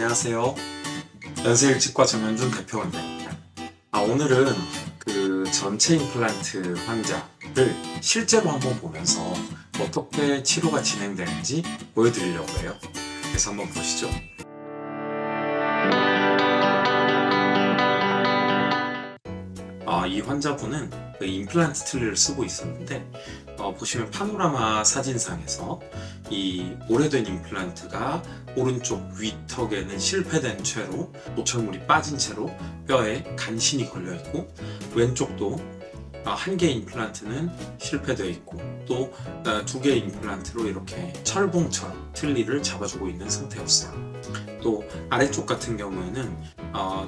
안녕하세요. 연세일치과 정현준 대표원장입니다. 오늘은 그 전체 임플란트 환자를 실제로 한번 보면서 어떻게 치료가 진행되는지 보여드리려고 해요. 그래서 한번 보시죠. 이 환자분은 그 임플란트 틀니를 쓰고 있었는데 보시면 파노라마 사진상에서 이 오래된 임플란트가 오른쪽 위턱에는 실패된 채로 노철물이 빠진 채로 뼈에 간신히 걸려 있고, 왼쪽도 한 개의 임플란트는 실패되어 있고 또 두 개의 임플란트로 이렇게 철봉처럼 틀니를 잡아주고 있는 상태였어요. 또 아래쪽 같은 경우에는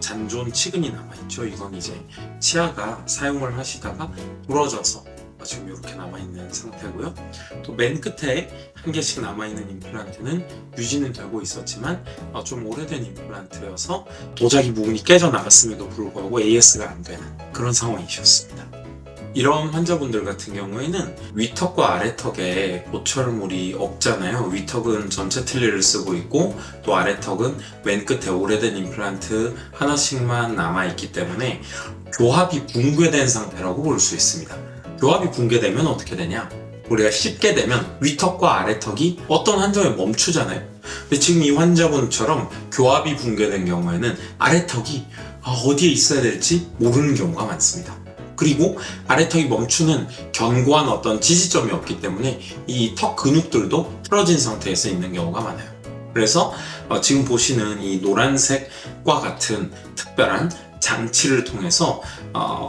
잔존 치근이 남아있죠. 이건 이제 치아가 사용을 하시다가 부러져서 지금 이렇게 남아있는 상태고요. 또 맨 끝에 한 개씩 남아있는 임플란트는 유지는 되고 있었지만 좀 오래된 임플란트여서 도자기 부분이 깨져 나갔음에도 불구하고 AS가 안 되는 그런 상황이셨습니다. 이런 환자분들 같은 경우에는 위턱과 아래턱에 보철물이 없잖아요. 위턱은 전체 틀니를 쓰고 있고 또 아래턱은 맨 끝에 오래된 임플란트 하나씩만 남아있기 때문에 교합이 붕괴된 상태라고 볼 수 있습니다. 교합이 붕괴되면 어떻게 되냐? 우리가 씹게 되면 위턱과 아래턱이 어떤 한 점에 멈추잖아요. 근데 지금 이 환자분처럼 교합이 붕괴된 경우에는 아래턱이 어디에 있어야 될지 모르는 경우가 많습니다. 그리고 아래턱이 멈추는 견고한 어떤 지지점이 없기 때문에 이 턱 근육들도 풀어진 상태에서 있는 경우가 많아요. 그래서 지금 보시는 이 노란색과 같은 특별한 장치를 통해서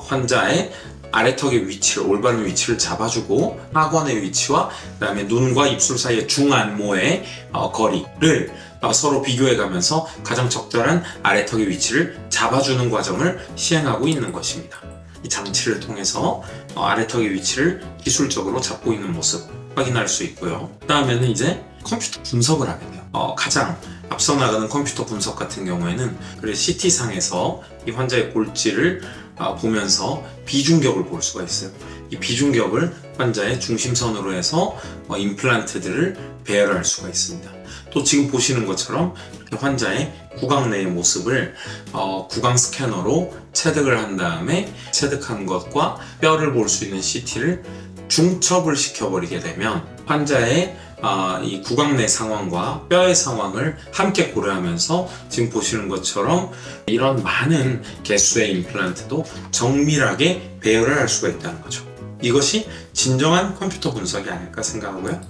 환자의 아래턱의 위치를, 올바른 위치를 잡아주고 하관의 위치와 그다음에 눈과 입술 사이의 중안모의 거리를 서로 비교해가면서 가장 적절한 아래턱의 위치를 잡아주는 과정을 시행하고 있는 것입니다. 이 장치를 통해서 아래턱의 위치를 기술적으로 잡고 있는 모습 확인할 수 있고요. 그 다음에는 이제 컴퓨터 분석을 하게 돼요. 가장 앞서 나가는 컴퓨터 분석 같은 경우에는 CT상에서 이 환자의 골질을 보면서 비중격을 볼 수가 있어요. 이 비중격을 환자의 중심선으로 해서 임플란트들을 배열할 수가 있습니다. 또 지금 보시는 것처럼 환자의 구강 내의 모습을 구강 스캐너로 체득을 한 다음에 체득한 것과 뼈를 볼 수 있는 CT를 중첩을 시켜버리게 되면 환자의 이 구강 내 상황과 뼈의 상황을 함께 고려하면서 지금 보시는 것처럼 이런 많은 개수의 임플란트도 정밀하게 배열을 할 수가 있다는 거죠. 이것이 진정한 컴퓨터 분석이 아닐까 생각하고요.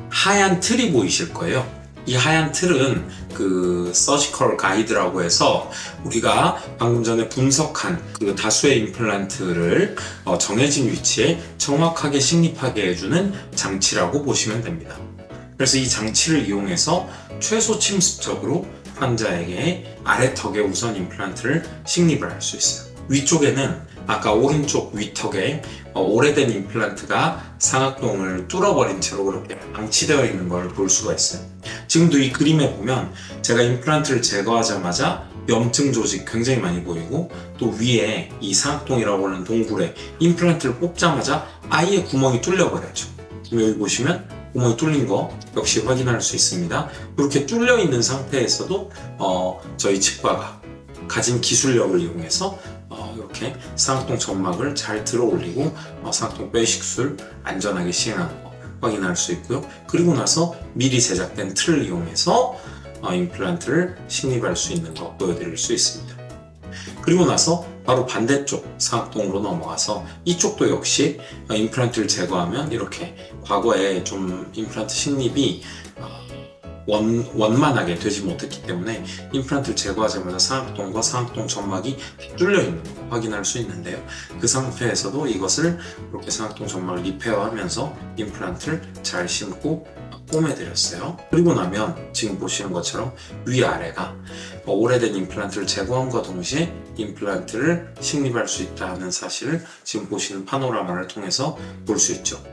하얀 틀이 보이실 거예요. 이 하얀 틀은 그 서지컬 가이드라고 해서 우리가 방금 전에 분석한 그 다수의 임플란트를 정해진 위치에 정확하게 식립하게 해주는 장치라고 보시면 됩니다. 그래서 이 장치를 이용해서 최소 침습적으로 환자에게 아래턱에 우선 임플란트를 식립을 할 수 있어요. 위쪽에는 아까 오른쪽 위턱에 오래된 임플란트가 상악동을 뚫어버린 채로 그렇게 방치되어 있는 걸 볼 수가 있어요. 지금도 이 그림에 보면 제가 임플란트를 제거하자마자 염증 조직 굉장히 많이 보이고, 또 위에 이 상악동이라고 하는 동굴에 임플란트를 뽑자마자 아예 구멍이 뚫려버렸죠. 여기 보시면 구멍이 뚫린 거 역시 확인할 수 있습니다. 이렇게 뚫려 있는 상태에서도 저희 치과가 가진 기술력을 이용해서 이렇게 상악동 점막을 잘 들어 올리고 상악동 뼈이식술 안전하게 시행하는 거 확인할 수 있고요. 그리고 나서 미리 제작된 틀을 이용해서 임플란트를 식립할 수 있는 거 보여드릴 수 있습니다. 그리고 나서 바로 반대쪽 상악동으로 넘어가서 이쪽도 역시 임플란트를 제거하면 이렇게 과거에 좀 임플란트 식립이 원만하게 되지 못했기 때문에 임플란트를 제거하자마자 상악동과 상악동 점막이 뚫려 있는 거 확인할 수 있는데요. 그 상태에서도 이것을 이렇게 상악동 점막을 리페어하면서 임플란트를 잘 심고 꿰매드렸어요. 그리고 나면 지금 보시는 것처럼 위아래가 오래된 임플란트를 제거함과 동시에 임플란트를 식립할 수 있다는 사실을 지금 보시는 파노라마를 통해서 볼 수 있죠.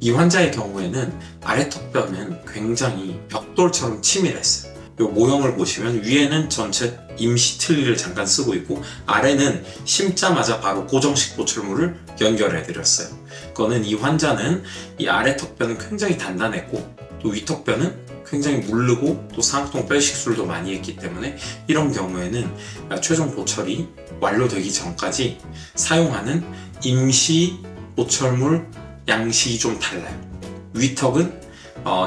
이 환자의 경우에는 아래턱뼈는 굉장히 벽돌처럼 치밀했어요. 이 모형을 보시면 위에는 전체 임시 틀니를 잠깐 쓰고 있고 아래는 심자마자 바로 고정식 보철물을 연결해 드렸어요. 그거는 이 환자는 이 아래턱뼈는 굉장히 단단했고 또 위턱뼈는 굉장히 무르고 또 상악동 빼식술도 많이 했기 때문에 이런 경우에는 최종 보철이 완료되기 전까지 사용하는 임시 보철물 양식이 좀 달라요. 위턱은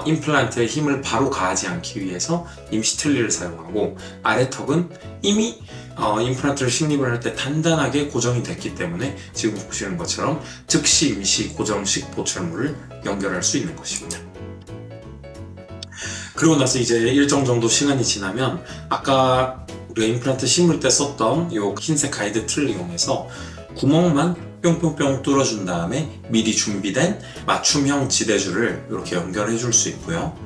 임플란트의 힘을 바로 가하지 않기 위해서 임시 틀니를 사용하고, 아래턱은 이미 임플란트를 식립을 할 때 단단하게 고정이 됐기 때문에 지금 보시는 것처럼 즉시 임시 고정식 보철물을 연결할 수 있는 것입니다. 그리고 나서 이제 일정 정도 시간이 지나면 아까 우리가 임플란트 심을 때 썼던 이 흰색 가이드 틀을 이용해서 구멍만 뿅뿅뿅 뚫어준 다음에 미리 준비된 맞춤형 지대줄을 이렇게 연결해 줄 수 있고요.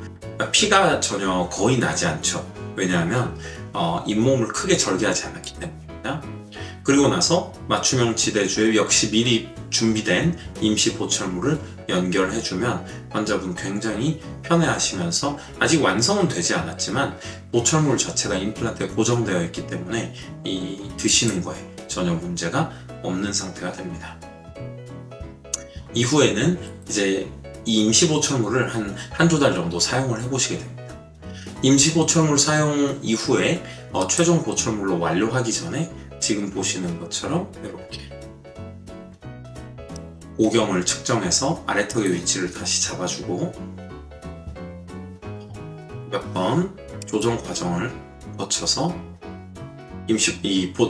피가 전혀 거의 나지 않죠. 왜냐하면 잇몸을 크게 절개하지 않았기 때문입니다. 그리고 나서 맞춤형 지대주에 역시 미리 준비된 임시 보철물을 연결해주면 환자분 굉장히 편해하시면서, 아직 완성은 되지 않았지만 보철물 자체가 임플란트에 고정되어 있기 때문에 드시는 거에 전혀 문제가 없는 상태가 됩니다. 이후에는 이제 이 임시 보철물을 한두 달 정도 사용을 해보시게 됩니다. 임시 보철물 사용 이후에 최종 보철물로 완료하기 전에 지금 보시는 것처럼 이렇게 오경을 측정해서 아래턱의 위치를 다시 잡아주고 몇 번 조정 과정을 거쳐서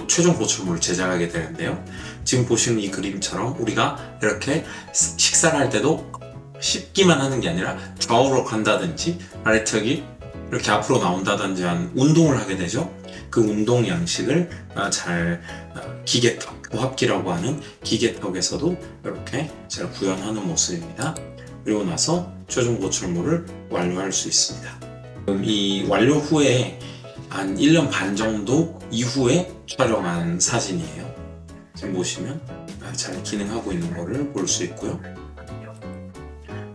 최종 보철물을 제작하게 되는데요. 지금 보시는 이 그림처럼 우리가 이렇게 식사를 할 때도 씹기만 하는 게 아니라 좌우로 간다든지 아래턱이 이렇게 앞으로 나온다든지 한 운동을 하게 되죠. 그 운동 양식을 기계턱, 고합기라고 하는 기계턱에서도 이렇게 잘 구현하는 모습입니다. 그리고 나서 최종 보철물을 완료할 수 있습니다. 이 완료 후에 한 1년 반 정도 이후에 촬영한 사진이에요. 지금 보시면 잘 기능하고 있는 거를 볼 수 있고요.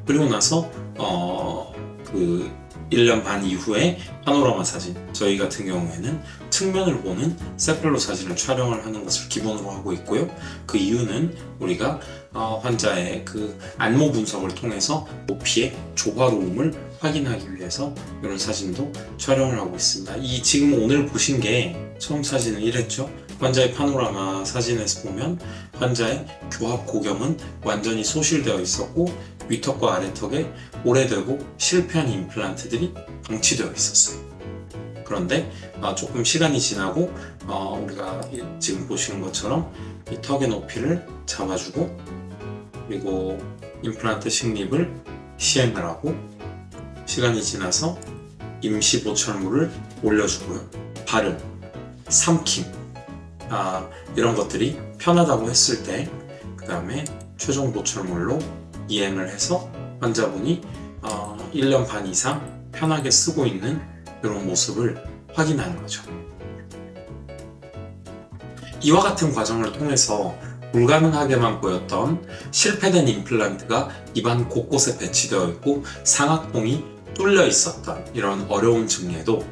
그리고 나서 1년 반 이후에 파노라마 사진, 저희 같은 경우에는 측면을 보는 세펠로 사진을 촬영을 하는 것을 기본으로 하고 있고요. 그 이유는 우리가 환자의 그 안모 분석을 통해서 높이의 조화로움을 확인하기 위해서 이런 사진도 촬영을 하고 있습니다. 지금 오늘 보신 게 처음 사진은 이랬죠. 환자의 파노라마 사진에서 보면 환자의 교합 고경은 완전히 소실되어 있었고 위턱과 아래턱에 오래되고 실패한 임플란트들이 방치되어 있었어요. 그런데 조금 시간이 지나고 우리가 지금 보시는 것처럼 이 턱의 높이를 잡아주고 그리고 임플란트 식립을 시행을 하고 시간이 지나서 임시 보철물을 올려주고요. 발음, 삼킴 이런 것들이 편하다고 했을 때 그 다음에 최종 보철물로 이행을 해서 환자분이 1년 반 이상 편하게 쓰고 있는 이런 모습을 확인하는 거죠. 이와 같은 과정을 통해서 불가능하게만 보였던 실패된 임플란트가 입안 곳곳에 배치되어 있고 상악동이 뚫려 있었던 이런 어려운 증례도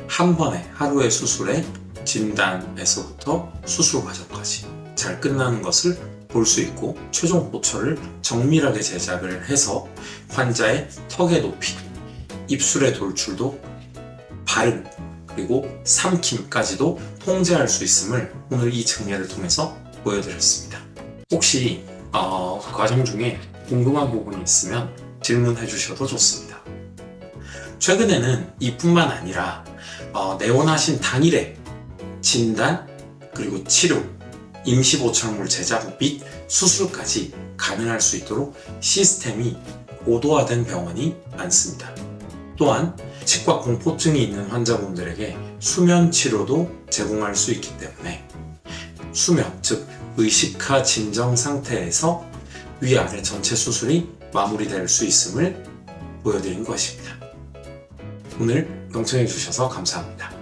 한 번에 하루의 수술에 진단에서부터 수술 과정까지 잘 끝나는 것을 볼 수 있고 최종 보철을 정밀하게 제작을 해서 환자의 턱의 높이, 입술의 돌출도, 발음, 그리고 삼킴까지도 통제할 수 있음을 오늘 이 증례를 통해서 보여드렸습니다. 혹시 과정 중에 궁금한 부분이 있으면 질문해 주셔도 좋습니다. 최근에는 이뿐만 아니라 내원하신 당일에 진단, 그리고 치료, 임시보철물 제작 및 수술까지 가능할 수 있도록 시스템이 고도화된 병원이 많습니다. 또한 치과 공포증이 있는 환자분들에게 수면 치료도 제공할 수 있기 때문에 수면, 즉 의식하 진정 상태에서 위아래 전체 수술이 마무리될 수 있음을 보여드린 것입니다. 오늘 경청해 주셔서 감사합니다.